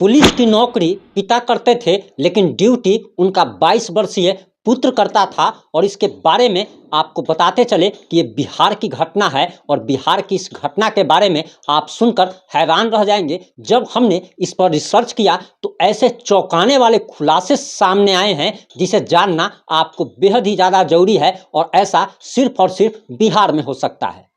Police की नौकरी पिता करते थे, लेकिन ड्यूटी उनका 22 वर्षीय पुत्र करता था। और इसके बारे में आपको बताते चले कि ये बिहार की घटना है और बिहार की इस घटना के बारे में आप सुनकर हैरान रह जाएंगे। जब हमने इस पर रिसर्च किया तो ऐसे चौंकाने वाले खुलासे सामने आए हैं जिसे जानना आपको बेहद ही ज़्यादा जरूरी है, और ऐसा सिर्फ और सिर्फ बिहार में हो सकता है।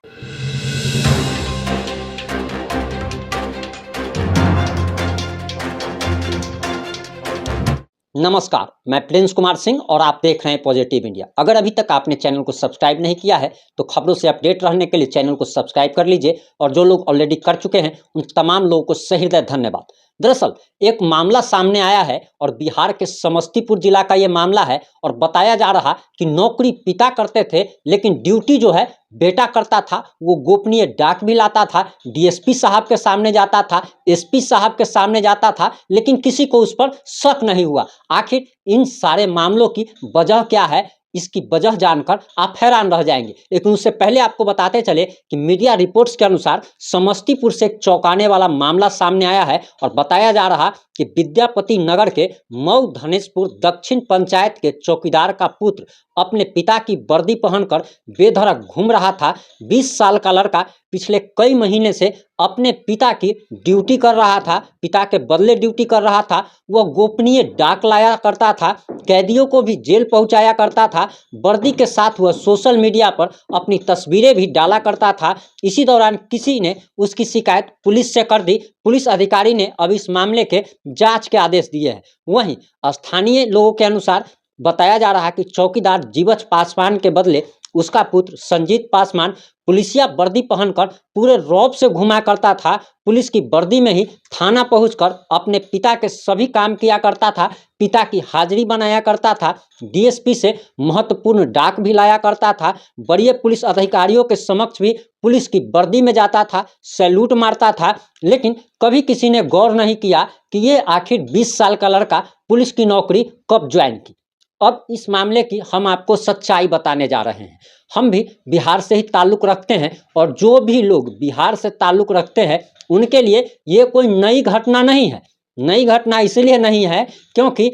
नमस्कार, मैं प्रिंस कुमार सिंह और आप देख रहे हैं पॉजिटिव इंडिया। अगर अभी तक आपने चैनल को सब्सक्राइब नहीं किया है तो खबरों से अपडेट रहने के लिए चैनल को सब्सक्राइब कर लीजिए, और जो लोग ऑलरेडी कर चुके हैं उन तमाम लोगों को सहृदय धन्यवाद। दरअसल एक मामला सामने आया है और बिहार के समस्तीपुर जिला का ये मामला है, और बताया जा रहा कि नौकरी पिता करते थे लेकिन ड्यूटी जो है बेटा करता था। वो गोपनीय डाक भी लाता था, डीएसपी साहब के सामने जाता था, एसपी साहब के सामने जाता था, लेकिन किसी को उस पर शक नहीं हुआ। आखिर इन सारे मामलों की वजह क्या है, इसकी वजह जानकर आप हैरान रह जाएंगे। लेकिन उससे पहले आपको बताते चले कि मीडिया रिपोर्ट्स के अनुसार समस्तीपुर से एक चौंकाने वाला मामला सामने आया है, और बताया जा रहा कि विद्यापति नगर के मऊ धनेशपुर दक्षिण पंचायत के चौकीदार का पुत्र अपने पिता की वर्दी पहनकर बेधड़क घूम रहा था। 20 साल का लड़का पिछले कई महीने से अपने पिता की ड्यूटी कर रहा था, पिता के बदले ड्यूटी कर रहा था। वह गोपनीय डाक लाया करता था, कैदियों को भी जेल पहुंचाया करता था। वर्दी के साथ वह सोशल मीडिया पर अपनी तस्वीरें भी डाला करता था। इसी दौरान किसी ने उसकी शिकायत पुलिस से कर दी। पुलिस अधिकारी ने अब इस मामले के जांच के आदेश दिए हैं। वहीं स्थानीय लोगों के अनुसार बताया जा रहा है कि चौकीदार जीवछ पासवान के बदले उसका पुत्र संजीत पासवान पुलिसिया वर्दी पहनकर पूरे रौब से घुमा करता था। पुलिस की वर्दी में ही थाना पहुंचकर अपने पिता के सभी काम किया करता था, पिता की हाजिरी बनाया करता था, डीएसपी से महत्वपूर्ण डाक भी लाया करता था, बड़े पुलिस अधिकारियों के समक्ष भी पुलिस की वर्दी में जाता था, सैल्यूट मारता था। लेकिन कभी किसी ने गौर नहीं किया कि ये आखिर 20 साल का लड़का पुलिस की नौकरी कब ज्वाइन की। अब इस मामले की हम आपको सच्चाई बताने जा रहे हैं। हम भी बिहार से ही ताल्लुक़ रखते हैं, और जो भी लोग बिहार से ताल्लुक़ रखते हैं उनके लिए ये कोई नई घटना नहीं है। नई घटना इसलिए नहीं है क्योंकि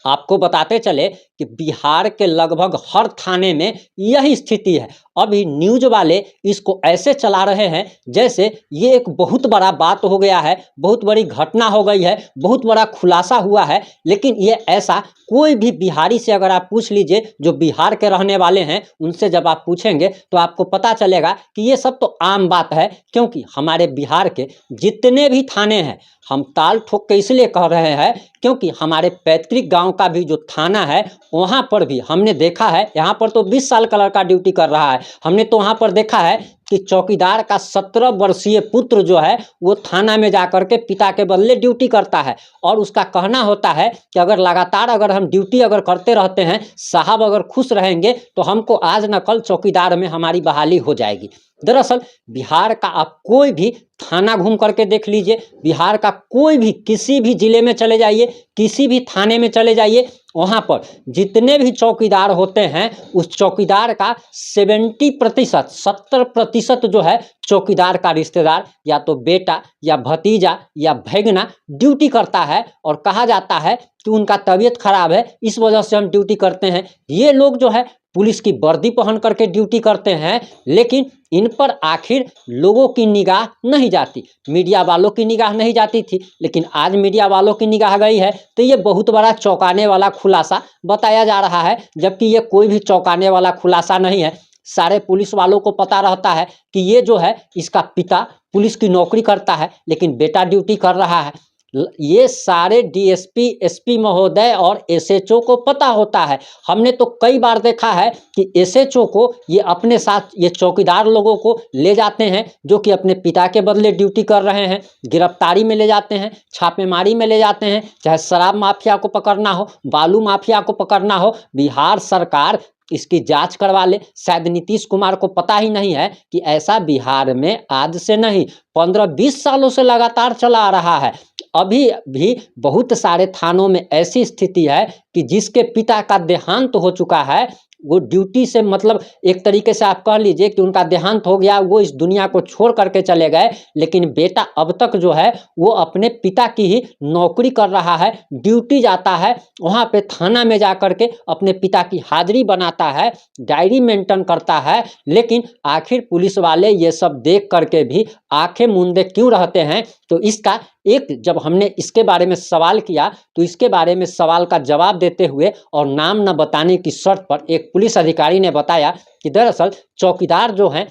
आपको बताते चले कि बिहार के लगभग हर थाने में यही स्थिति है। अभी न्यूज़ वाले इसको ऐसे चला रहे हैं जैसे ये एक बहुत बड़ा बात हो गया है, बहुत बड़ी घटना हो गई है, बहुत बड़ा खुलासा हुआ है। लेकिन ये ऐसा कोई भी बिहारी से अगर आप पूछ लीजिए, जो बिहार के रहने वाले हैं, उनसे जब आप पूछेंगे तो आपको पता चलेगा कि ये सब तो आम बात है। क्योंकि हमारे बिहार के जितने भी थाने हैं, हम ताल ठोक के इसलिए कह रहे हैं क्योंकि हमारे पैतृक गांव का भी जो थाना है वहाँ पर भी हमने देखा है। यहाँ पर तो 20 साल का लड़का ड्यूटी कर रहा है। हमने तो वहाँ पर देखा है कि चौकीदार का 17 वर्षीय पुत्र जो है वो थाना में जाकर के पिता के बदले ड्यूटी करता है, और उसका कहना होता है कि अगर लगातार अगर हम ड्यूटी अगर करते रहते हैं, साहब अगर खुश रहेंगे तो हमको आज न कल चौकीदार में हमारी बहाली हो जाएगी। दरअसल बिहार का आप कोई भी थाना घूम करके देख लीजिए, बिहार का कोई भी किसी भी जिले में चले जाइए, किसी भी थाने में चले जाइए, वहाँ पर जितने भी चौकीदार होते हैं उस चौकीदार का 70% जो है चौकीदार का रिश्तेदार या तो बेटा या भतीजा या भैगना ड्यूटी करता है, और कहा जाता है कि उनका तबीयत खराब है इस वजह से हम ड्यूटी करते हैं। ये लोग जो है पुलिस की वर्दी पहन करके ड्यूटी करते हैं, लेकिन इन पर आखिर लोगों की निगाह नहीं जाती। मीडिया वालों की निगाह नहीं जाती थी, लेकिन आज मीडिया वालों की निगाह गई है, तो ये बहुत बड़ा चौंकाने वाला खुलासा बताया जा रहा है। जबकि ये कोई भी चौंकाने वाला खुलासा नहीं है। सारे पुलिस वालों को पता रहता है कि ये जो है इसका पिता पुलिस की नौकरी करता है लेकिन बेटा ड्यूटी कर रहा है। ये सारे डीएसपी, एसपी महोदय और एसएचओ को पता होता है। हमने तो कई बार देखा है कि एसएचओ को ये अपने साथ ये चौकीदार लोगों को ले जाते हैं जो कि अपने पिता के बदले ड्यूटी कर रहे हैं, गिरफ्तारी में ले जाते हैं, छापेमारी में ले जाते हैं, चाहे शराब माफिया को पकड़ना हो, बालू माफिया को पकड़ना हो। बिहार सरकार इसकी जांच करवा ले। शायद नीतीश कुमार को पता ही नहीं है कि ऐसा बिहार में आज से नहीं 15-20 सालों से लगातार चला आ रहा है। अभी भी बहुत सारे थानों में ऐसी स्थिति है कि जिसके पिता का देहांत हो चुका है वो ड्यूटी से मतलब एक तरीके से आप कह लीजिए कि उनका देहांत हो गया, वो इस दुनिया को छोड़ करके चले गए, लेकिन बेटा अब तक जो है वो अपने पिता की ही नौकरी कर रहा है, ड्यूटी जाता है, वहाँ पे थाना में जा करके अपने पिता की हाजिरी बनाता है, डायरी मेंटेन करता है। लेकिन आखिर पुलिस वाले ये सब देख करके भी आंखें मूंदे क्यों रहते हैं? तो इसका एक जब हमने इसके बारे में सवाल किया तो इसके बारे में सवाल का जवाब देते हुए और नाम न बताने की शर्त पर एक पुलिस अधिकारी ने बताया कि दरअसल चौकीदार जो हैं,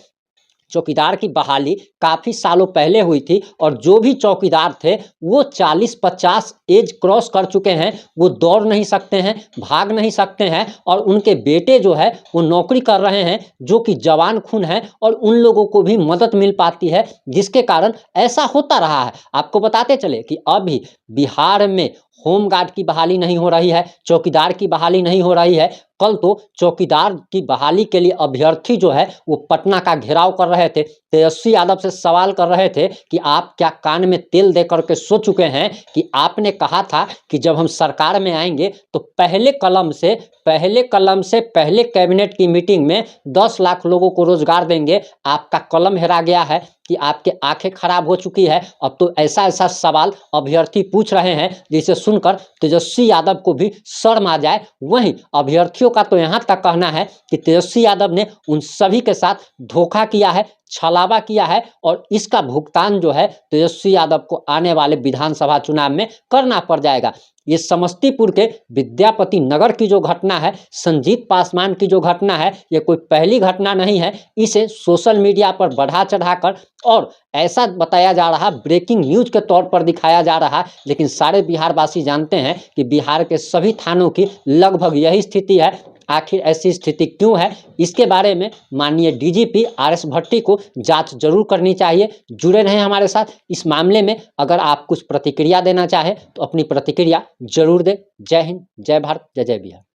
चौकीदार की बहाली काफ़ी सालों पहले हुई थी और जो भी चौकीदार थे वो 40-50 एज क्रॉस कर चुके हैं, वो दौड़ नहीं सकते हैं, भाग नहीं सकते हैं और उनके बेटे जो है वो नौकरी कर रहे हैं जो कि जवान खून है और उन लोगों को भी मदद मिल पाती है, जिसके कारण ऐसा होता रहा है। आपको बताते चले कि अभी बिहार में होमगार्ड की बहाली नहीं हो रही है, चौकीदार की बहाली नहीं हो रही है। कल तो चौकीदार की बहाली के लिए अभ्यर्थी जो है वो पटना का घेराव कर रहे थे, तेजस्वी यादव से सवाल कर रहे थे कि आप क्या कान में तेल दे करके सो चुके हैं कि आपने कहा था कि जब हम सरकार में आएंगे तो पहले पहले कैबिनेट की मीटिंग में 10 लाख लोगों को रोजगार देंगे। आपका कलम हेरा गया है कि आपके आंखें खराब हो चुकी है। अब तो ऐसा ऐसा सवाल अभ्यर्थी पूछ रहे हैं जिसे सुनकर तेजस्वी यादव को भी शर्म आ जाए। वहीं अभ्यर्थियों का तो यहाँ तक कहना है कि तेजस्वी यादव ने उन सभी के साथ धोखा किया है, छलावा किया है और इसका भुगतान जो है तेजस्वी यादव को आने वाले विधानसभा चुनाव में करना पड़ जाएगा। ये समस्तीपुर के विद्यापति नगर की जो घटना है, संजीत पासवान की जो घटना है, ये कोई पहली घटना नहीं है। इसे सोशल मीडिया पर बढ़ा चढ़ाकर और ऐसा बताया जा रहा, ब्रेकिंग न्यूज के तौर पर दिखाया जा रहा, लेकिन सारे बिहारवासी जानते हैं कि बिहार के सभी थानों की लगभग यही स्थिति है। आखिर ऐसी स्थिति क्यों है, इसके बारे में माननीय डीजीपी आर.एस. भट्टी को जांच जरूर करनी चाहिए। जुड़े रहें हमारे साथ इस मामले में। अगर आप कुछ प्रतिक्रिया देना चाहें तो अपनी प्रतिक्रिया जरूर दें। जय हिंद, जय भारत, जय जय बिहार।